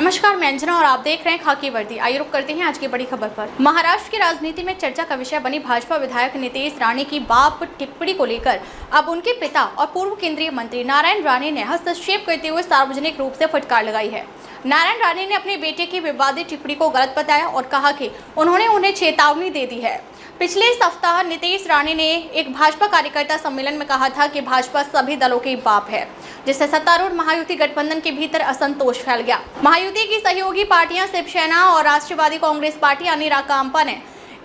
नमस्कार, मैं अंजना और आप देख रहे हैं खाकी वर्दी। आइए रुक करते हैं आज की बड़ी खबर पर। महाराष्ट्र की राजनीति में चर्चा का विषय बनी भाजपा विधायक नितेश राणे की बाप टिप्पणी को लेकर अब उनके पिता और पूर्व केंद्रीय मंत्री नारायण राणे ने हस्तक्षेप करते हुए सार्वजनिक रूप से फटकार लगाई है। नारायण राणे ने अपने बेटे की विवादित टिप्पणी को गलत बताया और कहा कि उन्होंने उन्हें चेतावनी दे दी है। पिछले सप्ताह नितेश राणे ने एक भाजपा कार्यकर्ता सम्मेलन में कहा था कि भाजपा सभी दलों की बाप है, जिससे सत्तारूढ़ महायुति गठबंधन के भीतर असंतोष फैल गया। महायुति की सहयोगी पार्टियां शिवसेना और राष्ट्रवादी कांग्रेस पार्टी यानी राकांपा ने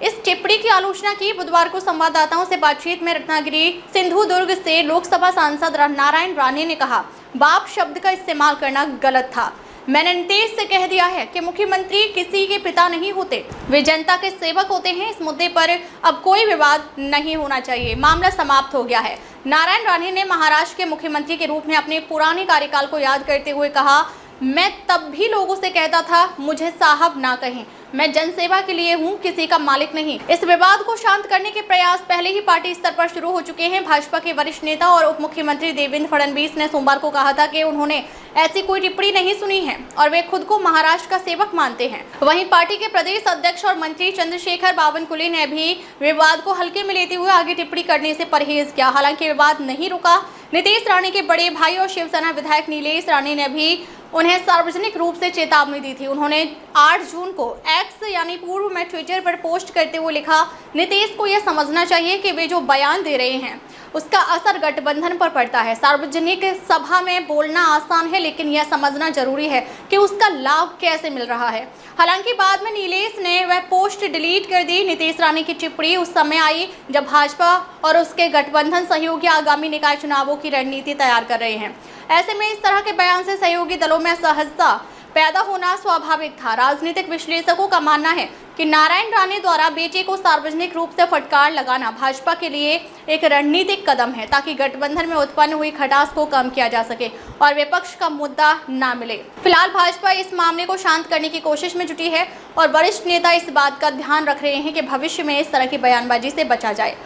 इस टिप्पणी की आलोचना की। बुधवार को संवाददाताओं से बातचीत में रत्नागिरी सिंधुदुर्ग से लोकसभा सांसद नारायण राणे ने कहा, बाप शब्द का इस्तेमाल करना गलत था। मैंने नितेश से कह दिया है कि मुख्यमंत्री किसी के पिता नहीं होते, वे जनता के सेवक होते हैं। इस मुद्दे पर अब कोई विवाद नहीं होना चाहिए, मामला समाप्त हो गया है। नारायण राणे ने महाराष्ट्र के मुख्यमंत्री के रूप में अपने पुराने कार्यकाल को याद करते हुए कहा, मैं तब भी लोगों से कहता था मुझे साहब ना कहें, मैं जनसेवा के लिए हूं, किसी का मालिक नहीं। इस विवाद को शांत करने के प्रयास पहले ही पार्टी स्तर पर शुरू हो चुके हैं। भाजपा के वरिष्ठ नेता और उप मुख्यमंत्री देवेंद्र फडणवीस ने सोमवार को कहा था कि उन्होंने ऐसी कोई टिप्पणी नहीं सुनी है और वे खुद को महाराष्ट्र का सेवक मानते हैं। वहीं पार्टी के प्रदेश अध्यक्ष और मंत्री चंद्रशेखर बावनकुले ने भी विवाद को हल्के में लेते हुए आगे टिप्पणी करने से परहेज किया। हालांकि विवाद नहीं रुका। नितेश राणे के बड़े भाई और शिवसेना विधायक नीलेश राणे ने भी उन्हें सार्वजनिक रूप से चेतावनी दी थी। उन्होंने 8 जून को एक्स यानी पूर्व में ट्विटर पर पोस्ट करते हुए लिखा, नितेश को यह समझना चाहिए कि वे जो बयान दे रहे हैं उसका असर गठबंधन पर पड़ता है। सार्वजनिक सभा में बोलना आसान है, लेकिन यह समझना जरूरी है कि उसका लाभ कैसे मिल रहा है। हालांकि बाद में नीलेश ने वह पोस्ट डिलीट कर दी। नितेश राणे की टिप्पणी उस समय आई जब भाजपा और उसके गठबंधन सहयोगी आगामी निकाय चुनावों की रणनीति तैयार कर रहे हैं। ऐसे में इस तरह के बयान से सहयोगी दलों में असहजता पैदा होना स्वाभाविक था। राजनीतिक विश्लेषकों का मानना है कि नारायण राणे द्वारा बेटे को सार्वजनिक रूप से फटकार लगाना भाजपा के लिए एक रणनीतिक कदम है, ताकि गठबंधन में उत्पन्न हुई खटास को कम किया जा सके और विपक्ष का मुद्दा ना मिले। फिलहाल भाजपा इस मामले को शांत करने की कोशिश में जुटी है और वरिष्ठ नेता इस बात का ध्यान रख रहे हैं कि भविष्य में इस तरह की बयानबाजी से बचा जाए।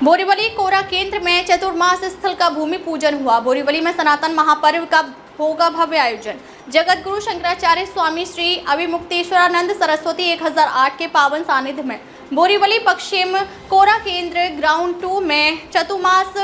बोरीवली कोरा केंद्र में चतुर्मास स्थल का भूमि पूजन हुआ। बोरीवली में सनातन महापर्व का होगा भव्य आयोजन। जगत गुरु शंकराचार्य स्वामी श्री अभिमुक्तेश्वरानंद सरस्वती 1008 के पावन सानिध्य में बोरीवली पश्चिम कोरा केंद्र ग्राउंड 2 में चतुर्मास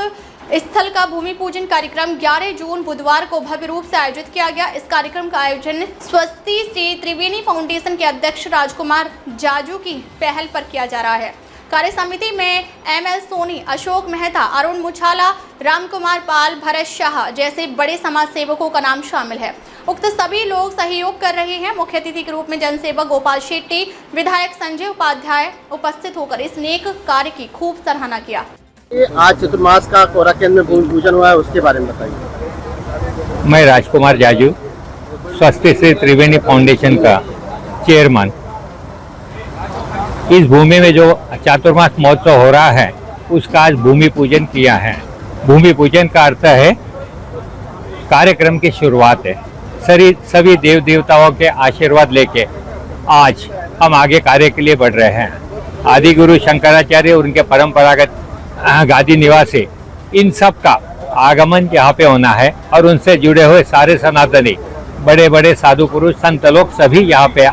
स्थल का भूमि पूजन कार्यक्रम 11 जून बुधवार को भव्य रूप से आयोजित किया गया। इस कार्यक्रम का आयोजन स्वस्ति श्री त्रिवेणी फाउंडेशन के अध्यक्ष राजकुमार जाजू की पहल पर किया जा रहा है। कार्य समिति में ML सोनी, अशोक मेहता, अरुण मुछाला, रामकुमार पाल, भरत शाह जैसे बड़े समाज सेवकों का नाम शामिल है। उक्त सभी लोग सहयोग कर रहे हैं। मुख्य अतिथि के रूप में जनसेवक गोपाल शेट्टी, विधायक संजय उपाध्याय उपस्थित होकर इस नेक कार्य की खूब सराहना किया। आज चतुर्मास का कोरा केंद्र में भूमि पूजन हुआ है, उसके बारे में बताइए। मैं राजकुमार जाजू, स्वस्ति श्री त्रिवेणी फाउंडेशन का चेयरमैन। इस भूमि में जो चातुर्मास महोत्सव हो रहा है उसका आज भूमि पूजन किया है। भूमि पूजन का अर्थ है कार्यक्रम की शुरुआत है। सभी देव देवताओं के आशीर्वाद लेके आज हम आगे कार्य के लिए बढ़ रहे हैं। आदि गुरु शंकराचार्य और उनके परंपरागत गादी निवासी इन सब का आगमन यहाँ पे होना है और उनसे जुड़े हुए सारे सनातनी बड़े बड़े साधु पुरुष संत लोग सभी यहाँ पे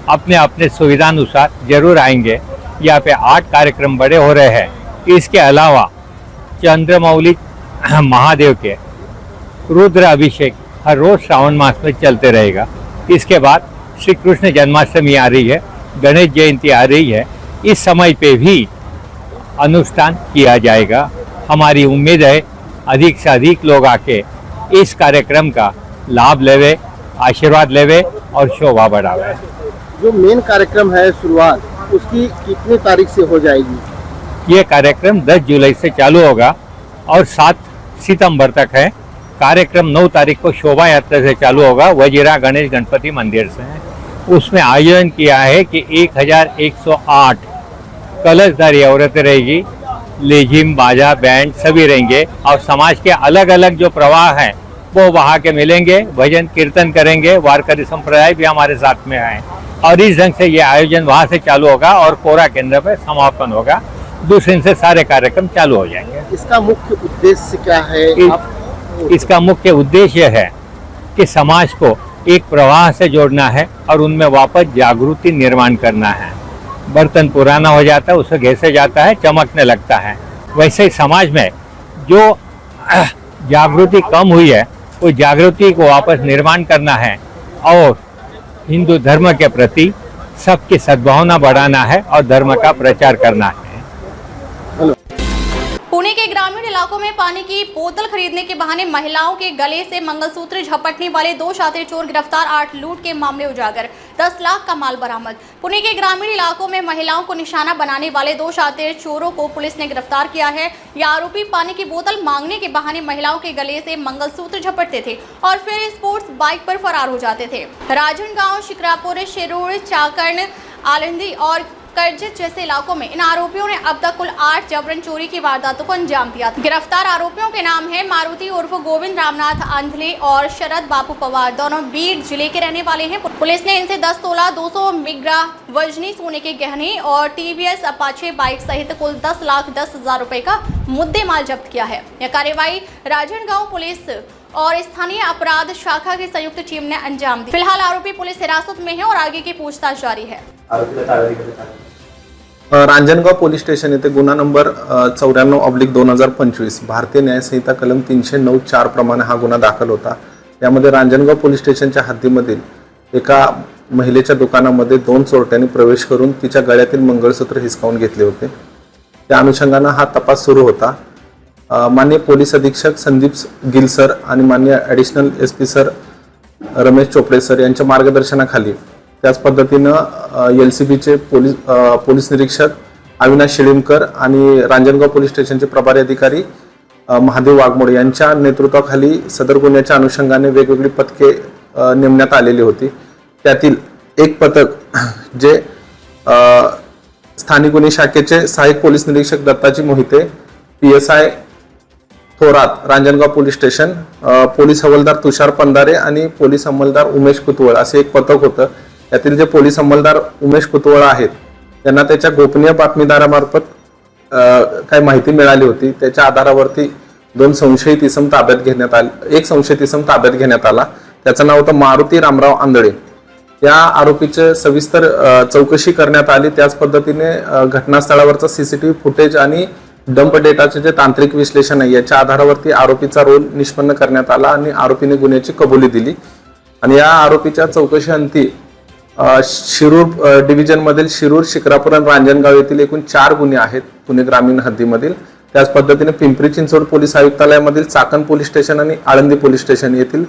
अपने अपने सुविधानुसार जरूर आएंगे। यहाँ पे 8 कार्यक्रम बड़े हो रहे हैं। इसके अलावा चंद्रमौली महादेव के रुद्र अभिषेक हर रोज श्रावण मास में चलते रहेगा। इसके बाद श्री कृष्ण जन्माष्टमी आ रही है, गणेश जयंती आ रही है। इस समय पे भी अनुष्ठान किया जाएगा। हमारी उम्मीद है अधिक से अधिक लोग आके इस कार्यक्रम का लाभ लेवे, आशीर्वाद लेवे और शोभा बढ़ावे। जो मेन कार्यक्रम है शुरुआत, उसकी कितनी तारीख से हो जाएगी? ये कार्यक्रम 10 जुलाई से चालू होगा और 7 सितंबर तक है। कार्यक्रम 9 तारीख को शोभा यात्रा से चालू होगा वजीरा गणेश गणपति मंदिर से। उसमें आयोजन किया है कि 1108 कलशधारी औरतें रहेगी, लेजिम बाजा बैंड सभी रहेंगे और समाज के अलग अलग जो प्रवाह हैं वो वहाँ के मिलेंगे, भजन कीर्तन करेंगे। वारकरी संप्रदाय भी हमारे साथ में आए और इस ढंग से ये आयोजन वहाँ से चालू होगा और कोरा केंद्र पर समापन होगा। दूसरे दिन से सारे कार्यक्रम चालू हो जाएंगे। इसका मुख्य उद्देश्य क्या है? इसका मुख्य उद्देश्य है कि समाज को एक प्रवाह से जोड़ना है और उनमें वापस जागृति निर्माण करना है। बर्तन पुराना हो जाता है, उसे घिसे जाता है, चमकने लगता है। वैसे ही समाज में जो जागृति कम हुई है, उस जागृति को वापस निर्माण करना है और हिंदू धर्म के प्रति सबकी सद्भावना बढ़ाना है और धर्म का प्रचार करना है। पुणे के ग्रामीण इलाकों में पानी की बोतल खरीदने के बहाने महिलाओं के गले से मंगलसूत्र झपटने वाले 2 शातिर चोर गिरफ्तार, 8 लूट के मामले उजागर, 10 लाख का माल बरामद। पुणे के ग्रामीण इलाकों में महिलाओं को निशाना बनाने वाले 2 शातिर चोरों को पुलिस ने गिरफ्तार किया है। ये आरोपी पानी की बोतल मांगने के बहाने महिलाओं के गले से मंगलसूत्र झपटते थे और फिर स्पोर्ट्स बाइक पर फरार हो जाते थे। राजनांदगांव, शिक्रापुर, शिरूर, चाकर्ण, आलंदी और करजत जैसे इलाकों में इन आरोपियों ने अब तक कुल 8 जबरन चोरी की वारदातों को अंजाम दिया। गिरफ्तार आरोपियों के नाम है मारुति उर्फ गोविंद रामनाथ आंधले और शरद बापू पवार, दोनों बीड जिले के रहने वाले हैं। पुलिस ने इनसे 10 तोला 200 मिग्रा वजनी सोने के गहने और टीवीएस अपाचे बाइक सहित कुल 10,10,000 रुपए का मुद्देमाल जब्त किया है। यह कार्रवाई राजनांदगांव पुलिस और स्थानीय अपराध शाखा की संयुक्त टीम ने अंजाम दी। फिलहाल आरोपी पुलिस हिरासत में है और आगे की पूछताछ जारी है। रांजणगाव पोलीस स्टेशन येथे गुन्हा नंबर 94/2025 भारतीय न्याय संहिता कलम 309(4) प्रमाणे हा गुन्हा दाखल होता। यामध्ये रांजणगाव पोलीस स्टेशनच्या हद्दीमधील एका महिलेच्या दुकानामध्ये 2 चोरट्यांनी प्रवेश करून तिच्या गळ्यातील मंगळसूत्र हिसकावून घेतले होते। त्या अनुषंगाने हा तपास सुरू होता। माननीय पोलीस अधीक्षक संदीप गिल सर आणि माननीय additional SP sir Ramesh Chopde sir यांच्या मार्गदर्शनाखाली त्याच पद्धतीनं LCBचे पोलीस निरीक्षक अविनाश शिळीमकर आणि रांजणगाव पोलीस स्टेशनचे प्रभारी अधिकारी महादेव वाघमोडे यांच्या नेतृत्वाखाली सदर गुन्ह्याच्या अनुषंगाने वेगवेगळी पथके नेमण्यात आलेली होती। त्यातील एक पथक जे स्थानिक गुन्हे शाखेचे सहाय्यक पोलीस निरीक्षक Dattaji Mohite, PSI Thorat Ranjangaon police station, police हवालदार तुषार पंधारे आणि पोलीस अंमलदार उमेश कुतवळ असे एक पथक होतं। यातील जे पोलीस अंमलदार उमेश कुतवळ आहेत त्यांना त्याच्या गोपनीय बातमीदारामार्फत काही माहिती मिळाली होती। त्याच्या आधारावरती 2 संशयित इसम ताब्यात घेण्यात आले। एक संशयित इसम ताब्यात घेण्यात आला, त्याचं नाव होतं मारुती रामराव आंधळे। या आरोपीचे सविस्तर चौकशी करण्यात आली। त्याच पद्धतीने घटनास्थळावरचा CCTV फुटेज आणि डंप डेटाचे जे तांत्रिक विश्लेषण आहे याच्या आधारावरती आरोपीचा रोल निष्पन्न करण्यात आला आणि आरोपीने गुन्ह्याची कबुली दिली। आणि या आरोपीच्या चौकशीअंती शिरूर डिव्हिजन मधील शिरूर, शिक्रापूर आणि रांजणगाव येथील एकूण 4 गुन्हे आहेत पुणे ग्रामीण हद्दीमधील। त्याच पद्धतीने पिंपरी चिंचवड पोलीस आयुक्तालयामधील चाकण पोलीस स्टेशन आणि आळंदी पोलीस स्टेशन येथील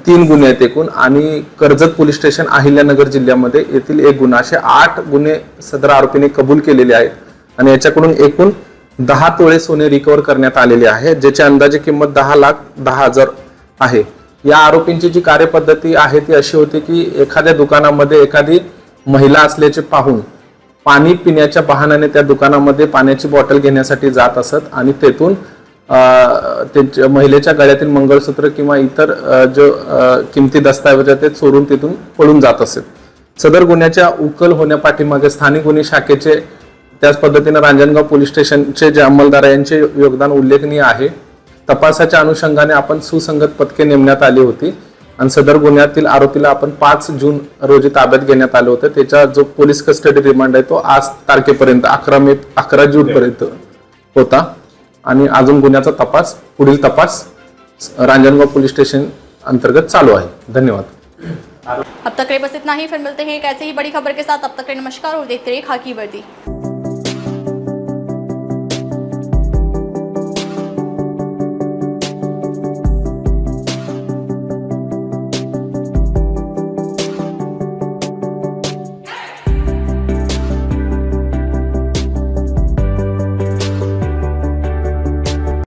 3 गुन्हे आहेत एकूण, आणि कर्जत पोलीस स्टेशन अहिल्यानगर जिल्ह्यामध्ये येथील 1 गुन्हा, असे 8 गुन्हे सदर आरोपीने कबूल केलेले आहेत। आणि याच्याकडून एकूण 10 तोळे सोने रिकव्हर करण्यात आलेले आहे, ज्याची अंदाजे किंमत 10,10,000 आहे। या आरोपींची जी कार्यपद्धती आहे ती अशी होती की एखाद्या दुकानामध्ये एखादी महिला असल्याचे पाहून पाणी पिण्याच्या बहाण्याने त्या दुकानामध्ये पाण्याची बॉटल घेण्यासाठी जात असत आणि तेथून महिलेच्या गळ्यातील मंगळसूत्र किंवा इतर जो किमती दस्तावेज ते चोरून तिथून पळून जात असत। सदर गुन्ह्याच्या उकल होण्यापाठीमागे स्थानिक गुन्हे शाखेचे त्याच पद्धतीने रांजणगाव पोलीस स्टेशनचे जे अंमलदार यांचे योगदान उल्लेखनीय आहे। तपासाच्या अनुषंगाने आपण सुसंगत पथके नेमण्यात आली होती आणि सदर गुन्ह्यातील आरोपीला आपण 5 जून रोजी ताब्यात घेण्यात आले होते। त्याचा जो पोलीस कस्टडी रिमांड आहे तो आज तारखेपर्यंत 11 जून पर्यंत होता आणि अजून गुन्ह्याचा तपास पुढील तपास रांजणगाव पोलीस स्टेशन अंतर्गत चालू आहे। धन्यवाद। अब तक के लिए बस इतना ही, फिर मिलते हैं एक ऐसे ही बड़ी खबर के साथ। अब तक के लिए नमस्कार और देखते रहिए खाकी वर्दी।